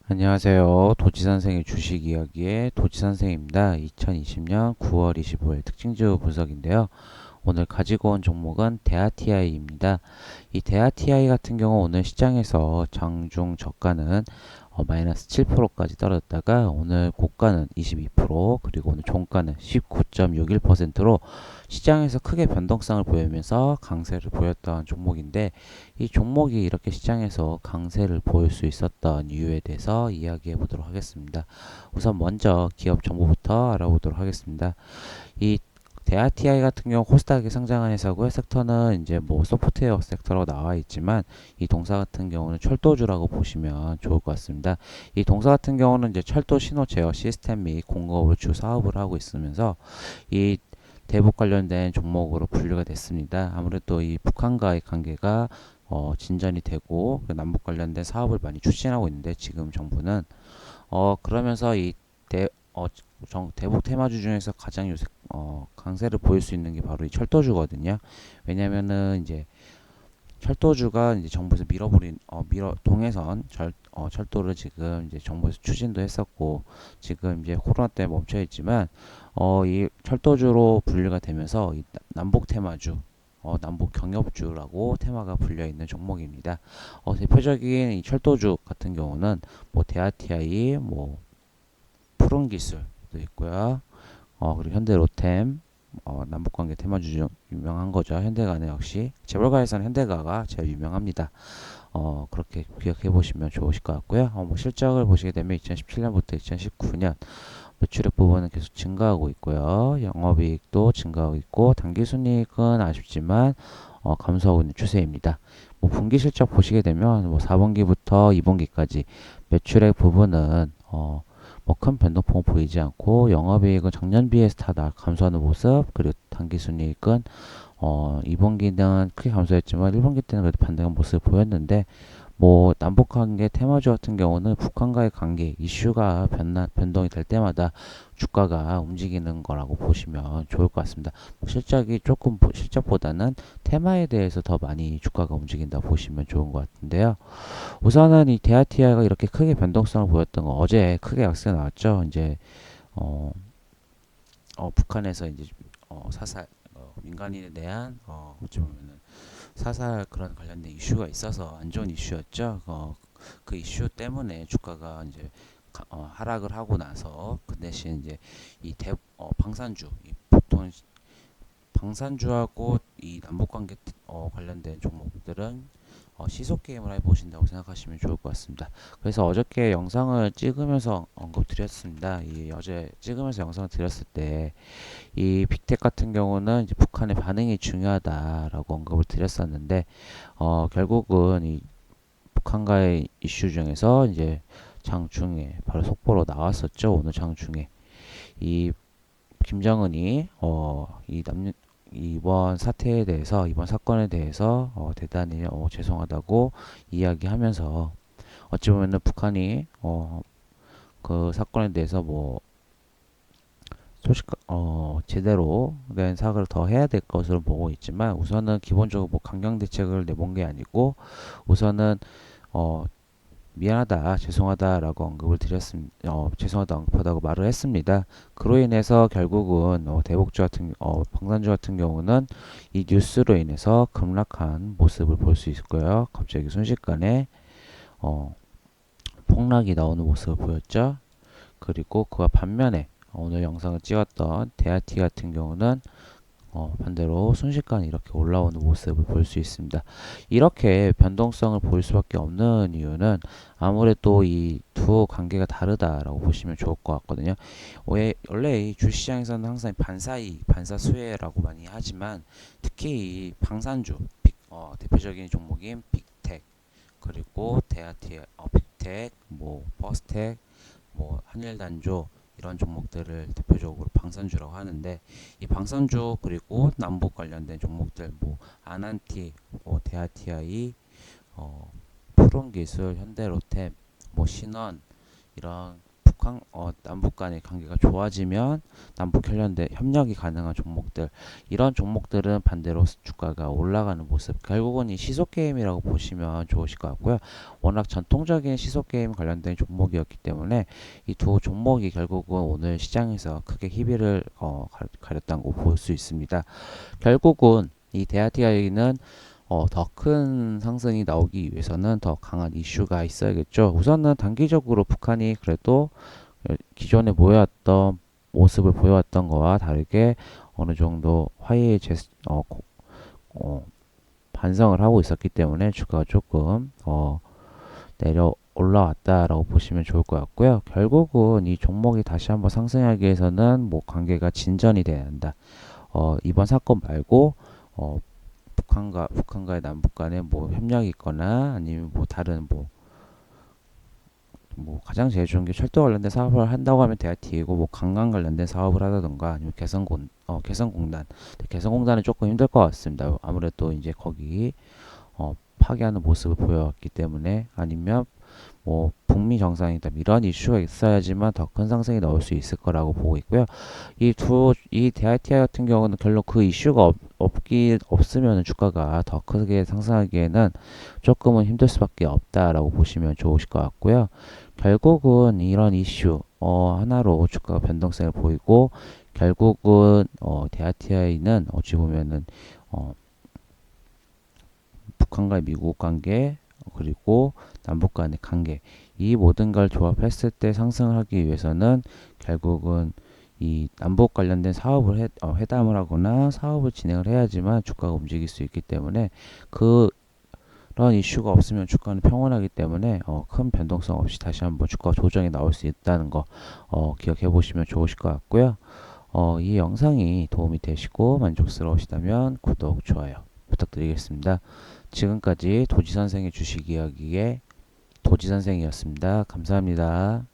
안녕하세요. 도지선생의 주식 이야기의 도지선생입니다. 2020년 9월 25일 특징주 분석인데요. 오늘 가지고 온 종목은 대하TI입니다. 이 대하TI 같은 경우 오늘 시장에서 장중 저가는 마이너스 7%까지 떨어졌다가 오늘 고가는 22% 그리고 오늘 종가는 19.61%로 시장에서 크게 변동성을 보이면서 강세를 보였던 종목인데 이 종목이 이렇게 시장에서 강세를 보일 수 있었던 이유에 대해서 이야기해 보도록 하겠습니다. 우선 먼저 기업 정보부터 알아보도록 하겠습니다. 이 대하TI 같은 경우 코스닥에 상장한 회사고요. 섹터는 이제 뭐 소프트웨어 섹터로 나와 있지만 이 동사 같은 경우는 철도주라고 보시면 좋을 것 같습니다. 이 동사 같은 경우는 이제 철도 신호 제어 시스템 및 공급을 주 사업을 하고 있으면서 이 대북 관련된 종목으로 분류가 됐습니다. 아무래도 이 북한과의 관계가 진전이 되고 남북 관련된 사업을 많이 추진하고 있는데 지금 정부는 그러면서 이 대, 어, 대북 테마주 중에서 가장 요새 강세를 보일 수 있는 게 바로 이 철도주거든요. 왜냐면은 이제 철도주가 이제 정부에서 밀어버린 동해선 철도를 지금 이제 정부에서 추진도 했었고 지금 이제 코로나 때문에 멈춰 있지만 이 철도주로 분류가 되면서 이 남북 테마주 남북 경협주라고 테마가 불려 있는 종목입니다. 대표적인 이 철도주 같은 경우는 뭐 대하TI, 뭐 푸른기술도 있고요. 그리고 현대로템, 남북관계 테마주 중 유명한 거죠. 현대가는 역시 재벌가에서는 현대가가 제일 유명합니다. 그렇게 기억해 보시면 좋으실 것 같고요. 뭐 실적을 보시게 되면 2017년부터 2019년 매출액 부분은 계속 증가하고 있고요. 영업이익도 증가하고 있고 당기순이익은 아쉽지만 감소하고 있는 추세입니다. 뭐 분기 실적 보시게 되면 뭐 4분기부터 2분기까지 매출액 부분은 뭐 큰 변동폭 보이지 않고 영업이익은 작년 비해서 다 감소하는 모습 그리고 당기순이익은 2분기는 크게 감소했지만 1분기 때는 그래도 반등한 모습을 보였는데 뭐 남북관계 테마주 같은 경우는 북한과의 관계 이슈가 변동이 될 때마다 주가가 움직이는 거라고 보시면 좋을 것 같습니다. 뭐 실적이 조금 실적보다는 테마에 대해서 더 많이 주가가 움직인다 보시면 좋은 것 같은데요. 우선은 이 대하TI가 이렇게 크게 변동성을 보였던 건 어제 크게 약세가 나왔죠. 이제 어, 북한에서 이제 사살 민간인에 대한 어찌 보면은 사살 그런 관련된 이슈가 있어서 안 좋은 이슈였죠. 그 이슈 때문에 주가가 이제 하락을 하고 나서 그 대신 이제 방산주 보통 방산주하고 이 남북관계 관련된 종목들은 시속 게임을 해보신다고 생각하시면 좋을 것 같습니다. 그래서 어저께 영상을 찍으면서 언급드렸습니다. 이 어제 찍으면서 영상을 드렸을 때 이 빅텍 같은 경우는 이제 북한의 반응이 중요하다라고 언급을 드렸었는데 결국은 이 북한과의 이슈 중에서 이제 장중에 바로 속보로 나왔었죠. 오늘 장중에 이 김정은이 이번 사태에 대해서 이번 사건에 대해서 대단히 죄송하다고 이야기하면서 어찌 보면은 북한이 그 사건에 대해서 뭐 제대로 된 사과를 더 해야 될 것으로 보고 있지만 우선은 기본적으로 뭐 강경 대책을 내본 게 아니고 우선은 어, 미안하다, 죄송하다라고 언급을 드렸습니다. 죄송하다 언급하다고 말을 했습니다. 그로 인해서 결국은 방산주 같은 경우는 이 뉴스로 인해서 급락한 모습을 볼 수 있고요. 갑자기 순식간에 어, 폭락이 나오는 모습을 보였죠. 그리고 그와 반면에 오늘 영상을 찍었던 대하티 같은 경우는 반대로 순식간에 이렇게 올라오는 모습을 볼 수 있습니다. 이렇게 변동성을 보일 수밖에 없는 이유는 아무래도 이 두 관계가 다르다라고 보시면 좋을 것 같거든요. 원래 이 주시장에서는 항상 반사수혜라고 많이 하지만 특히 이 방산주, 대표적인 종목인 빅텍 그리고 빅텍, 뭐 퍼스텍, 뭐 한일단조 이런 종목들을 대표적으로 방산주라고 하는데 이 방산주 그리고 남북 관련된 종목들 뭐 아난티, 대하TI, 푸른기술, 현대로템, 뭐 신원 이런 남북 간의 관계가 좋아지면 남북 관련된 협력이 가능한 종목들, 이런 종목들은 반대로 주가가 올라가는 모습. 결국은 이 시소 게임이라고 보시면 좋으실 것 같고요. 워낙 전통적인 시소 게임 관련된 종목이었기 때문에 이 두 종목이 결국은 오늘 시장에서 크게 희비를 가렸다고 볼 수 있습니다. 결국은 이 대아티아이는 더 큰 상승이 나오기 위해서는 더 강한 이슈가 있어야겠죠. 우선은 단기적으로 북한이 그래도 기존에 보여왔던 모습을 보여왔던 거와 다르게 어느 정도 화해의 반성을 하고 있었기 때문에 주가가 조금 내려 올라왔다라고 보시면 좋을 것 같고요. 결국은 이 종목이 다시 한번 상승하기 위해서는 뭐 관계가 진전이 돼야 한다. 이번 사건 말고 북한과의 남북 간에 뭐 협력이 있거나 아니면 뭐 다른 뭐 가장 제일 좋은 게 철도 관련된 사업을 한다고 하면 대아티이고, 뭐 관광 관련된 사업을 하다던가 아니면 개성공단. 개성공단은 조금 힘들 것 같습니다. 아무래도 이제 거기 파괴하는 모습을 보여왔기 때문에, 아니면 뭐 북미 정상이다 이런 이슈가 있어야지만 더 큰 상승이 나올 수 있을 거라고 보고 있고요. 이 DITI 같은 경우는 결론 그 이슈가 없으면 주가가 더 크게 상승하기에는 조금은 힘들 수밖에 없다라고 보시면 좋으실 것 같고요. 결국은 이런 이슈 하나로 주가가 변동성을 보이고, 결국은 DITI는 어찌 보면은 북한과 미국 관계, 그리고 남북 간의 관계, 이 모든 걸 조합했을 때 상승을 하기 위해서는 결국은 이 남북 관련된 사업을 회담을 하거나 사업을 진행을 해야지만 주가가 움직일 수 있기 때문에, 그런 이슈가 없으면 주가는 평온하기 때문에 큰 변동성 없이 다시 한번 주가 조정이 나올 수 있다는 거 기억해 보시면 좋으실 것 같고요. 이 영상이 도움이 되시고 만족스러우시다면 구독, 좋아요 부탁드리겠습니다. 지금까지 도지선생의 주식 이야기의 도지선생이었습니다. 감사합니다.